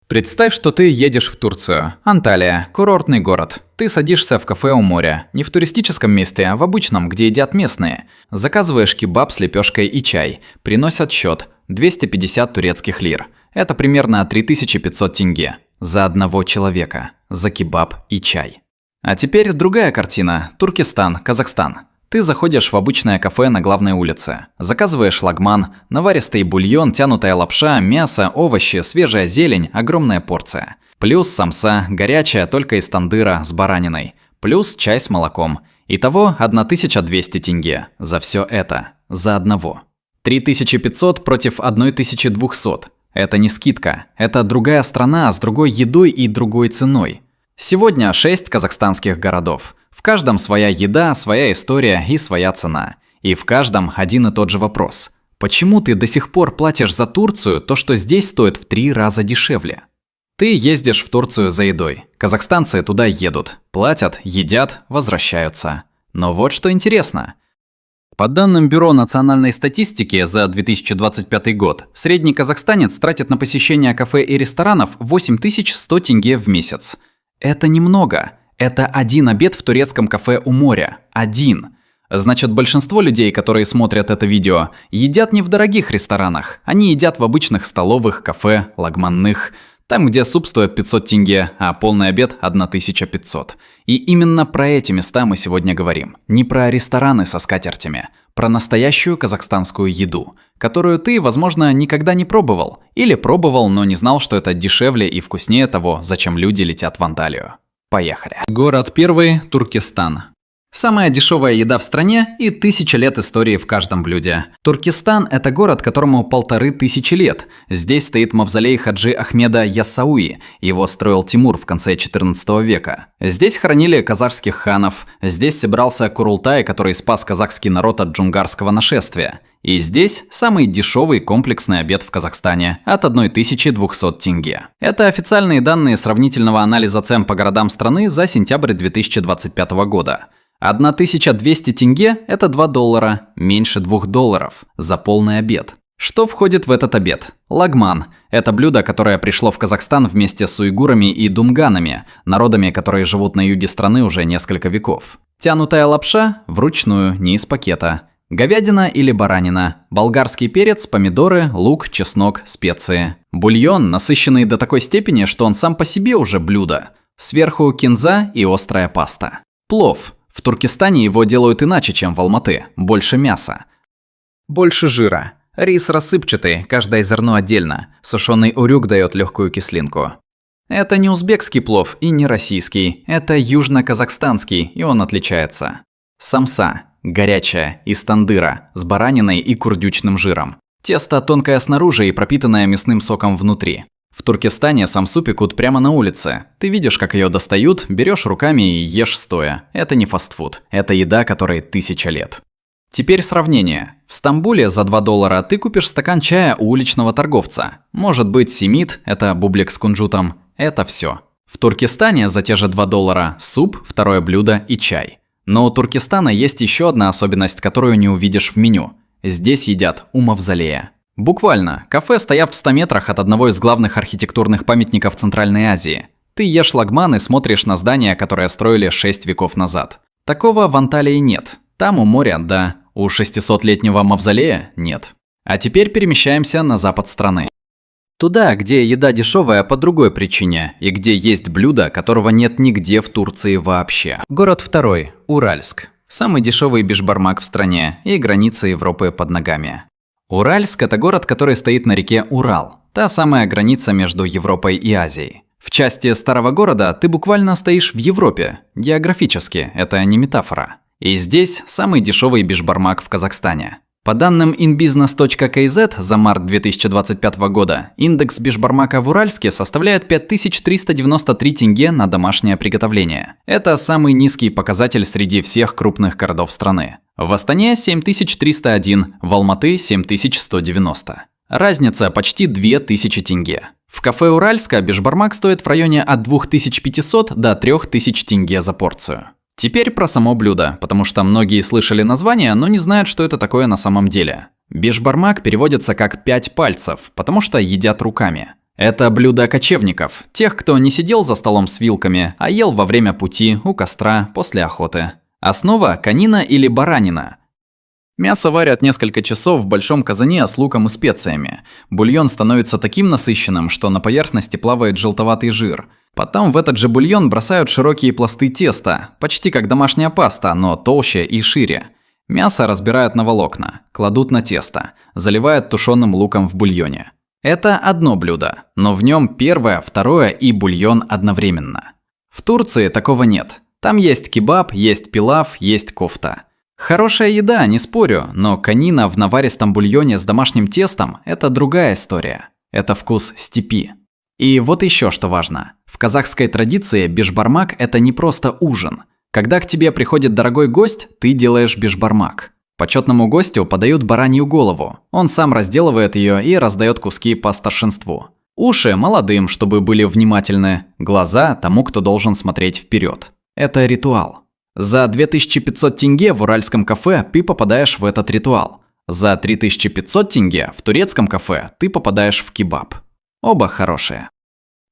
Представь, что ты едешь в Турцию. Анталия, курортный город. Ты садишься в кафе у моря. Не в туристическом месте, а в обычном, где едят местные. Заказываешь кебаб с лепешкой и чай. Приносят счет 250 турецких лир. Это примерно 3500 тенге. За одного человека. За кебаб и чай. А теперь другая картина. Туркестан, Казахстан. Ты заходишь в обычное кафе на главной улице. Заказываешь лагман, наваристый бульон, тянутая лапша, мясо, овощи, свежая зелень, огромная порция. Плюс самса, горячая, только из тандыра, с бараниной. Плюс чай с молоком. Итого 1200 тенге. За все это. За одного. 3500 против 1200. Это не скидка. Это другая страна с другой едой и другой ценой. Сегодня 6 казахстанских городов. В каждом своя еда, своя история и своя цена. И в каждом один и тот же вопрос. Почему ты до сих пор платишь за Турцию то, что здесь стоит в 3 раза дешевле? Ты ездишь в Турцию за едой. Казахстанцы туда едут, платят, едят, возвращаются. Но вот что интересно. По данным Бюро национальной статистики за 2025 год, средний казахстанец тратит на посещение кафе и ресторанов 8100 тенге в месяц. Это немного. Это один обед в турецком кафе у моря. Один. Значит, большинство людей, которые смотрят это видео, едят не в дорогих ресторанах. Они едят в обычных столовых, кафе, лагманных. Там, где суп стоит 500 тенге, а полный обед 1500. И именно про эти места мы сегодня говорим. Не про рестораны со скатертями. Про настоящую казахстанскую еду, которую ты, возможно, никогда не пробовал. Или пробовал, но не знал, что это дешевле и вкуснее того, зачем люди летят в Анталию. Поехали. Город первый – Туркестан. Самая дешевая еда в стране и 1000 лет истории в каждом блюде. Туркестан – это город, которому 1500 лет. Здесь стоит мавзолей Хаджи Ахмеда Яссауи. Его строил Тимур в конце 14 века. Здесь хоронили казахских ханов. Здесь собирался Курултай, который спас казахский народ от джунгарского нашествия. И здесь самый дешевый комплексный обед в Казахстане от 1200 тенге. Это официальные данные сравнительного анализа цен по городам страны за сентябрь 2025 года. 1200 тенге – это $2, меньше $2 за полный обед. Что входит в этот обед? Лагман – это блюдо, которое пришло в Казахстан вместе с уйгурами и думганами, народами, которые живут на юге страны уже несколько веков. Тянутая лапша – вручную, не из пакета. Говядина или баранина, болгарский перец, помидоры, лук, чеснок, специи. Бульон, насыщенный до такой степени, что он сам по себе уже блюдо. Сверху кинза и острая паста. Плов. В Туркестане его делают иначе, чем в Алматы. Больше мяса. Больше жира. Рис рассыпчатый, каждое зерно отдельно. Сушеный урюк дает легкую кислинку. Это не узбекский плов и не российский. Это южно-казахстанский, и он отличается. Самса. Горячая, из тандыра, с бараниной и курдючным жиром. Тесто тонкое снаружи и пропитанное мясным соком внутри. В Туркестане самсу пекут прямо на улице. Ты видишь, как ее достают, берешь руками и ешь стоя. Это не фастфуд. Это еда, которой 1000 лет. Теперь сравнение. В Стамбуле за $2 ты купишь стакан чая у уличного торговца. Может быть симит, это бублик с кунжутом. Это все. В Туркестане за те же $2 суп, второе блюдо и чай. Но у Туркестана есть еще одна особенность, которую не увидишь в меню. Здесь едят у мавзолея. Буквально, кафе стоят в 100 метрах от одного из главных архитектурных памятников Центральной Азии. Ты ешь лагман и смотришь на здание, которое строили 6 веков назад. Такого в Анталии нет. Там у моря – да, у 600-летнего мавзолея – нет. А теперь перемещаемся на запад страны. Туда, где еда дешевая по другой причине, и где есть блюдо, которого нет нигде в Турции вообще. Город второй – Уральск. Самый дешевый бишбармак в стране и граница Европы под ногами. Уральск – это город, который стоит на реке Урал. Та самая граница между Европой и Азией. В части старого города ты буквально стоишь в Европе. Географически, это не метафора. И здесь самый дешевый бишбармак в Казахстане. По данным inbusiness.kz за март 2025 года, индекс бишбармака в Уральске составляет 5393 тенге на домашнее приготовление. Это самый низкий показатель среди всех крупных городов страны. В Астане 7301, в Алматы 7190. Разница почти 2000 тенге. В кафе Уральска бишбармак стоит в районе от 2500 до 3000 тенге за порцию. Теперь про само блюдо, потому что многие слышали название, но не знают, что это такое на самом деле. Бишбармак переводится как 5 пальцев, потому что едят руками. Это блюдо кочевников, тех, кто не сидел за столом с вилками, а ел во время пути, у костра, после охоты. Основа – конина или баранина. Мясо варят несколько часов в большом казане с луком и специями. Бульон становится таким насыщенным, что на поверхности плавает желтоватый жир. Потом в этот же бульон бросают широкие пласты теста, почти как домашняя паста, но толще и шире. Мясо разбирают на волокна, кладут на тесто, заливают тушеным луком в бульоне. Это одно блюдо, но в нем первое, второе и бульон одновременно. В Турции такого нет. Там есть кебаб, есть пилав, есть кофта. Хорошая еда, не спорю, но конина в наваристом бульоне с домашним тестом – это другая история. Это вкус степи. И вот еще что важно. В казахской традиции бешбармак – это не просто ужин. Когда к тебе приходит дорогой гость, ты делаешь бешбармак. Почетному гостю подают баранью голову. Он сам разделывает ее и раздает куски по старшинству. Уши молодым, чтобы были внимательны. Глаза тому, кто должен смотреть вперед. Это ритуал. За 2500 тенге в уральском кафе ты попадаешь в этот ритуал. За 3500 тенге в турецком кафе ты попадаешь в кебаб. Оба хорошие.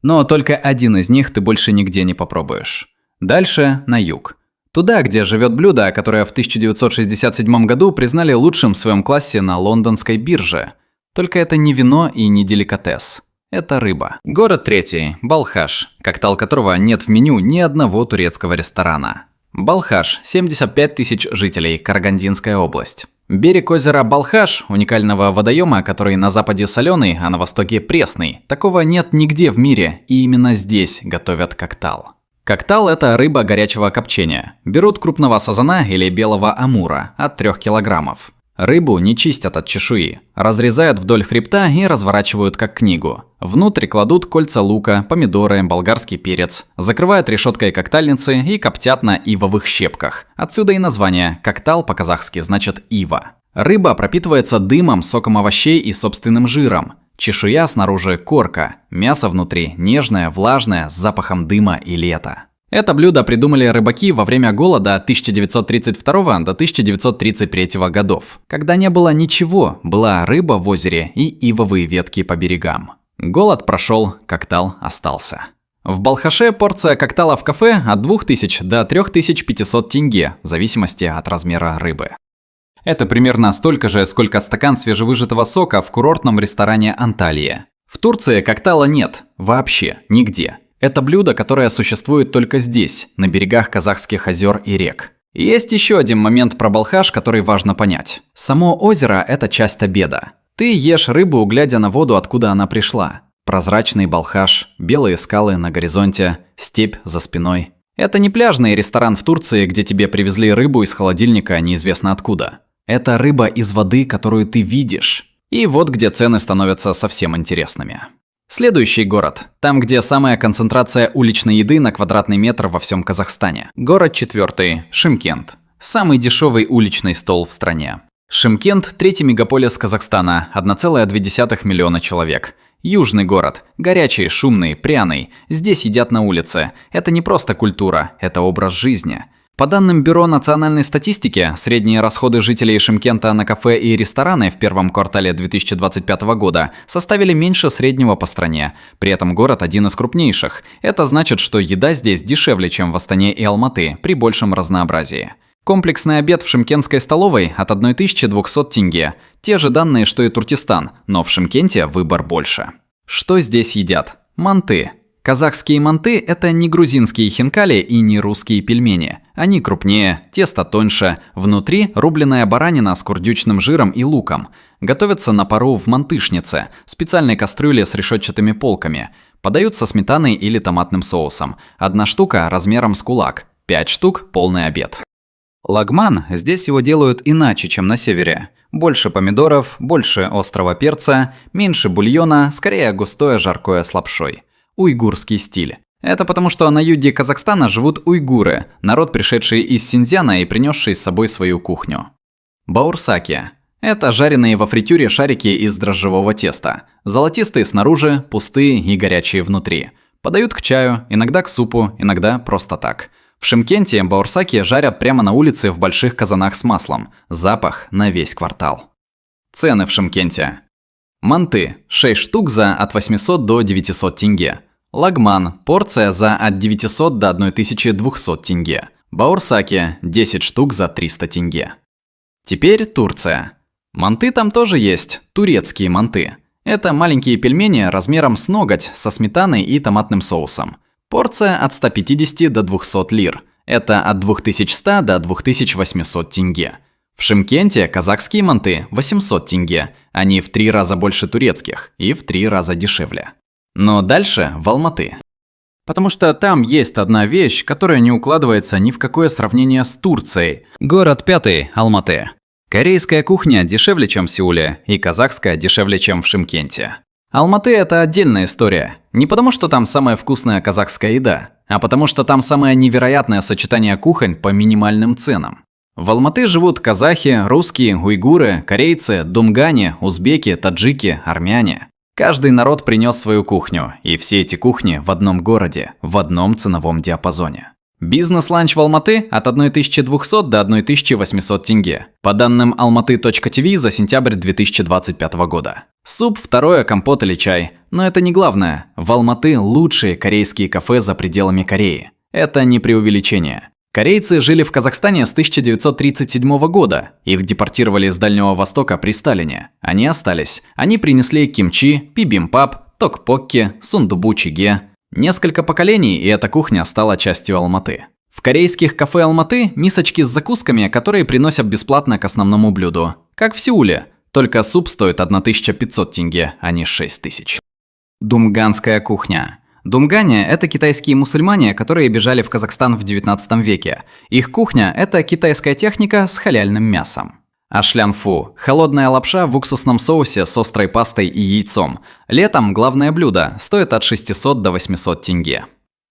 Но только один из них ты больше нигде не попробуешь. Дальше на юг. Туда, где живет блюдо, которое в 1967 году признали лучшим в своем классе на лондонской бирже. Только это не вино и не деликатес. Это рыба. Город третий – Балхаш, коктейль которого нет в меню ни одного турецкого ресторана. Балхаш – 75 тысяч жителей, Карагандинская область. Берег озера Балхаш, уникального водоема, который на западе соленый, а на востоке пресный. Такого нет нигде в мире, и именно здесь готовят коктейль. Коктейль – это рыба горячего копчения. Берут крупного сазана или белого амура от 3 килограммов. Рыбу не чистят от чешуи, разрезают вдоль хребта и разворачивают как книгу. Внутрь кладут кольца лука, помидоры, болгарский перец, закрывают решеткой коктейльницы и коптят на ивовых щепках. Отсюда и название «коктейль» по-казахски значит «ива». Рыба пропитывается дымом, соком овощей и собственным жиром. Чешуя снаружи – корка, мясо внутри – нежное, влажное, с запахом дыма и лета. Это блюдо придумали рыбаки во время голода от 1932 до 1933 годов, когда не было ничего, была рыба в озере и ивовые ветки по берегам. Голод прошел, коктейль остался. В Балхаше порция коктейля в кафе от 2000 до 3500 тенге, в зависимости от размера рыбы. Это примерно столько же, сколько стакан свежевыжатого сока в курортном ресторане Анталия. В Турции коктейля нет, вообще, нигде. Это блюдо, которое существует только здесь, на берегах казахских озер и рек. И есть еще один момент про Балхаш, который важно понять. Само озеро – это часть обеда. Ты ешь рыбу, глядя на воду, откуда она пришла. Прозрачный Балхаш, белые скалы на горизонте, степь за спиной. Это не пляжный ресторан в Турции, где тебе привезли рыбу из холодильника неизвестно откуда. Это рыба из воды, которую ты видишь. И вот где цены становятся совсем интересными. Следующий город. Там, где самая концентрация уличной еды на квадратный метр во всем Казахстане. Город четвертый. Шымкент. Самый дешевый уличный стол в стране. Шымкент – третий мегаполис Казахстана, 1,2 миллиона человек. Южный город. Горячий, шумный, пряный. Здесь едят на улице. Это не просто культура, это образ жизни. По данным Бюро национальной статистики, средние расходы жителей Шымкента на кафе и рестораны в первом квартале 2025 года составили меньше среднего по стране. При этом город один из крупнейших. Это значит, что еда здесь дешевле, чем в Астане и Алматы, при большем разнообразии. Комплексный обед в шымкентской столовой от 1200 тенге. Те же данные, что и Туркестан, но в Шымкенте выбор больше. Что здесь едят? Манты. Казахские манты – это не грузинские хинкали и не русские пельмени. Они крупнее, тесто тоньше, внутри рубленая баранина с курдючным жиром и луком. Готовятся на пару в мантышнице, специальной кастрюле с решетчатыми полками. Подают со сметаной или томатным соусом. 1 штука размером с кулак, 5 штук – полный обед. Лагман здесь его делают иначе, чем на севере. Больше помидоров, больше острого перца, меньше бульона, скорее густое жаркое с лапшой. Уйгурский стиль. Это потому, что на юге Казахстана живут уйгуры, народ, пришедший из Синьцзяна и принесший с собой свою кухню. Баурсаки. Это жареные во фритюре шарики из дрожжевого теста. Золотистые снаружи, пустые и горячие внутри. Подают к чаю, иногда к супу, иногда просто так. В Шымкенте баурсаки жарят прямо на улице в больших казанах с маслом. Запах на весь квартал. Цены в Шымкенте. Манты – 6 штук за от 800 до 900 тенге. Лагман – порция за от 900 до 1200 тенге. Баурсаки – 10 штук за 300 тенге. Теперь Турция. Манты там тоже есть, турецкие манты. Это маленькие пельмени размером с ноготь со сметаной и томатным соусом. Порция от 150 до 200 лир. Это от 2100 до 2800 тенге. В Шымкенте казахские манты 800 тенге. Они в 3 раза больше турецких и в 3 раза дешевле. Но дальше в Алматы. Потому что там есть одна вещь, которая не укладывается ни в какое сравнение с Турцией. Город 5 – Алматы. Корейская кухня дешевле, чем в Сеуле, и казахская дешевле, чем в Шымкенте. Алматы – это отдельная история. Не потому, что там самая вкусная казахская еда, а потому, что там самое невероятное сочетание кухонь по минимальным ценам. В Алматы живут казахи, русские, уйгуры, корейцы, думгане, узбеки, таджики, армяне. Каждый народ принес свою кухню, и все эти кухни в одном городе, в одном ценовом диапазоне. Бизнес-ланч в Алматы от 1200 до 1800 тенге, по данным almaty.tv за сентябрь 2025 года. Суп второе, компот или чай. Но это не главное. В Алматы лучшие корейские кафе за пределами Кореи. Это не преувеличение. Корейцы жили в Казахстане с 1937 года. Их депортировали с Дальнего Востока при Сталине. Они остались. Они принесли кимчи, бибимпап, токпокки, сундубу-чиге. Несколько поколений, и эта кухня стала частью Алматы. В корейских кафе Алматы мисочки с закусками, которые приносят бесплатно к основному блюду. Как в Сеуле. Только суп стоит 1500 тенге, а не 6000. Думганская кухня. Думгане – это китайские мусульмане, которые бежали в Казахстан в 19 веке. Их кухня – это китайская техника с халяльным мясом. Ашлянфу – холодная лапша в уксусном соусе с острой пастой и яйцом. Летом главное блюдо, стоит от 600 до 800 тенге.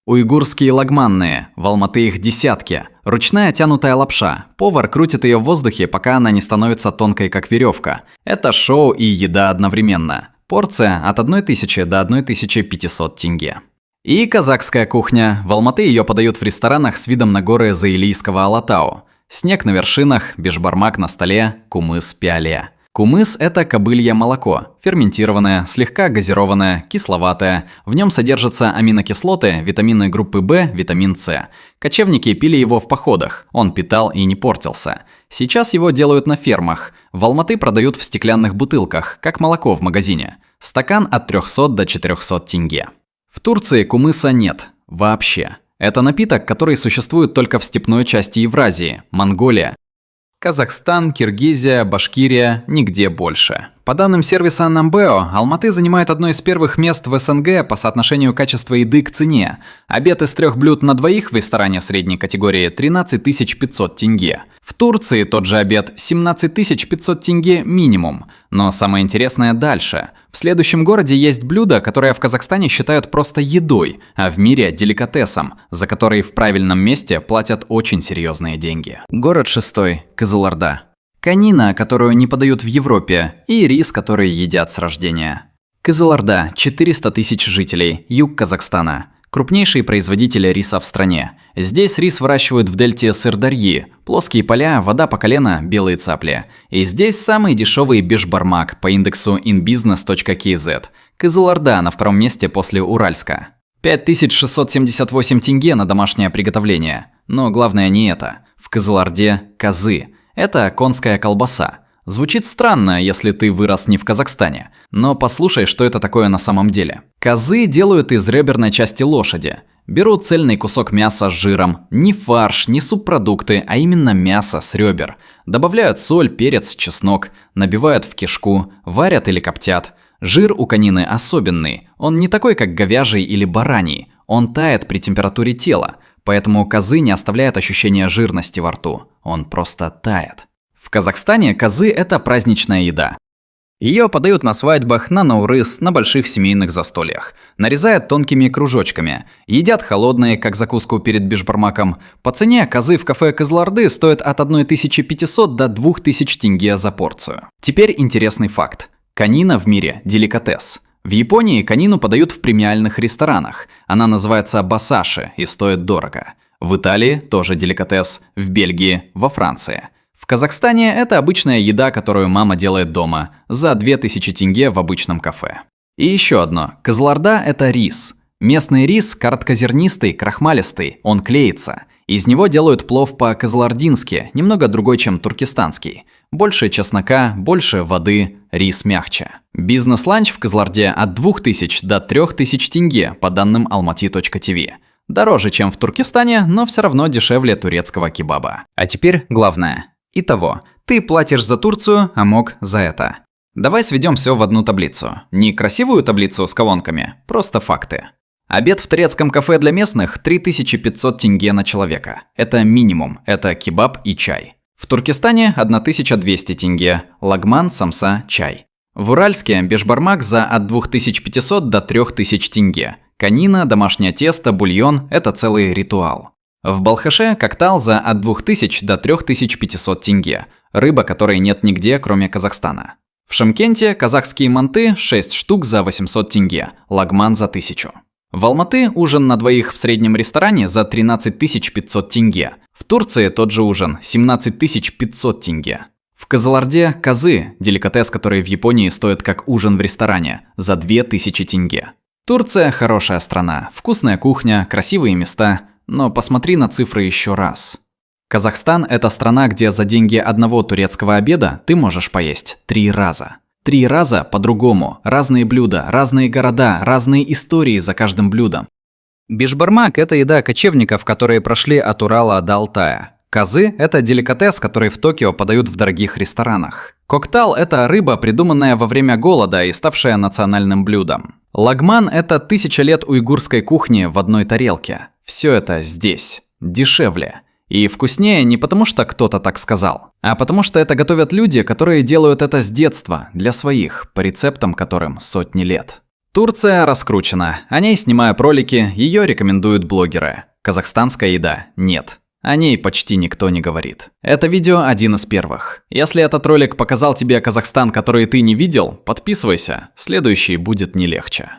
Уйгурские лагманные, в Алматы их десятки. Ручная тянутая лапша. Повар крутит ее в воздухе, пока она не становится тонкой, как веревка. Это шоу и еда одновременно. Порция от 1000 до 1500 тенге. И казахская кухня. В Алматы ее подают в ресторанах с видом на горы Заилийского Алатау. Снег на вершинах, бешбармак на столе, кумыс в пиале. Кумыс – это кобылье молоко, ферментированное, слегка газированное, кисловатое. В нем содержатся аминокислоты, витамины группы В, витамин С. Кочевники пили его в походах, он питал и не портился. Сейчас его делают на фермах. В Алматы продают в стеклянных бутылках, как молоко в магазине. Стакан от 300 до 400 тенге. В Турции кумыса нет. Вообще. Это напиток, который существует только в степной части Евразии, Монголия. Казахстан, Киргизия, Башкирия – нигде больше. По данным сервиса Numbeo, Алматы занимает одно из первых мест в СНГ по соотношению качества еды к цене. Обед из 3 блюд на двоих в ресторане средней категории 13 500 тенге. В Турции тот же обед 17 500 тенге минимум. Но самое интересное дальше. В следующем городе есть блюдо, которое в Казахстане считают просто едой, а в мире – деликатесом, за который в правильном месте платят очень серьезные деньги. Город 6 – Кызылорда. Конина, которую не подают в Европе, и рис, который едят с рождения. Кызылорда – 400 тысяч жителей, юг Казахстана. Крупнейший производитель риса в стране. Здесь рис выращивают в дельте Сырдарьи. Плоские поля, вода по колено, белые цапли. И здесь самый дешевый бешбармак по индексу inbusiness.kz. Кызылорда на втором месте после Уральска. 5678 тенге на домашнее приготовление. Но главное не это. В Кызылорде – козы. Это конская колбаса. Звучит странно, если ты вырос не в Казахстане. Но послушай, что это такое на самом деле. Козы делают из реберной части лошади. Берут цельный кусок мяса с жиром. Не фарш, не субпродукты, а именно мясо с ребер. Добавляют соль, перец, чеснок. Набивают в кишку, варят или коптят. Жир у конины особенный. Он не такой, как говяжий или бараний. Он тает при температуре тела. Поэтому козы не оставляет ощущения жирности во рту. Он просто тает. В Казахстане козы – это праздничная еда. Ее подают на свадьбах, на наурыз, на больших семейных застольях. Нарезают тонкими кружочками. Едят холодные, как закуску перед бешбармаком. По цене козы в кафе Кызылорды стоят от 1500 до 2000 тенге за порцию. Теперь интересный факт. Конина в мире – деликатес. В Японии конину подают в премиальных ресторанах. Она называется басаши и стоит дорого. В Италии тоже деликатес, в Бельгии, во Франции. В Казахстане это обычная еда, которую мама делает дома, за 2000 тенге в обычном кафе. И еще одно. Кызылорда – это рис. Местный рис короткозернистый, крахмалистый, он клеится. Из него делают плов по-кызылордински, немного другой, чем туркестанский. Больше чеснока, больше воды, рис мягче. Бизнес-ланч в Кызылорде от 2000 до 3000 тенге, по данным almaty.tv. Дороже, чем в Туркестане, но все равно дешевле турецкого кебаба. А теперь главное. Итого, ты платишь за Турцию, а МОК за это. Давай сведем все в одну таблицу. Не красивую таблицу с колонками, просто факты. Обед в турецком кафе для местных 3500 тенге на человека. Это минимум, это кебаб и чай. В Туркестане 1200 тенге, лагман, самса, чай. В Уральске бешбармак за от 2500 до 3000 тенге. Конина, домашнее тесто, бульон – это целый ритуал. В Балхаше коктал за от 2000 до 3500 тенге. Рыба, которой нет нигде, кроме Казахстана. В Шымкенте казахские манты 6 штук за 800 тенге, лагман за 1000. В Алматы ужин на двоих в среднем ресторане за 13 500 тенге. В Турции тот же ужин 17 500 тенге. В Кызылорде козы, деликатес, который в Японии стоит как ужин в ресторане, за 2000 тенге. Турция хорошая страна, вкусная кухня, красивые места, но посмотри на цифры еще раз. Казахстан – это страна, где за деньги одного турецкого обеда ты можешь поесть 3 раза. 3 раза по-другому, разные блюда, разные города, разные истории за каждым блюдом. Бешбармак – это еда кочевников, которые прошли от Урала до Алтая. Козы – это деликатес, который в Токио подают в дорогих ресторанах. Коктал – это рыба, придуманная во время голода и ставшая национальным блюдом. Лагман – это 1000 лет уйгурской кухни в одной тарелке. Все это здесь. Дешевле. И вкуснее не потому, что кто-то так сказал, а потому что это готовят люди, которые делают это с детства, для своих, по рецептам которым сотни лет. Турция раскручена. О ней снимают ролики, ее рекомендуют блогеры. Казахстанская еда – нет. О ней почти никто не говорит. Это видео один из первых. Если этот ролик показал тебе Казахстан, который ты не видел, подписывайся, следующий будет не легче.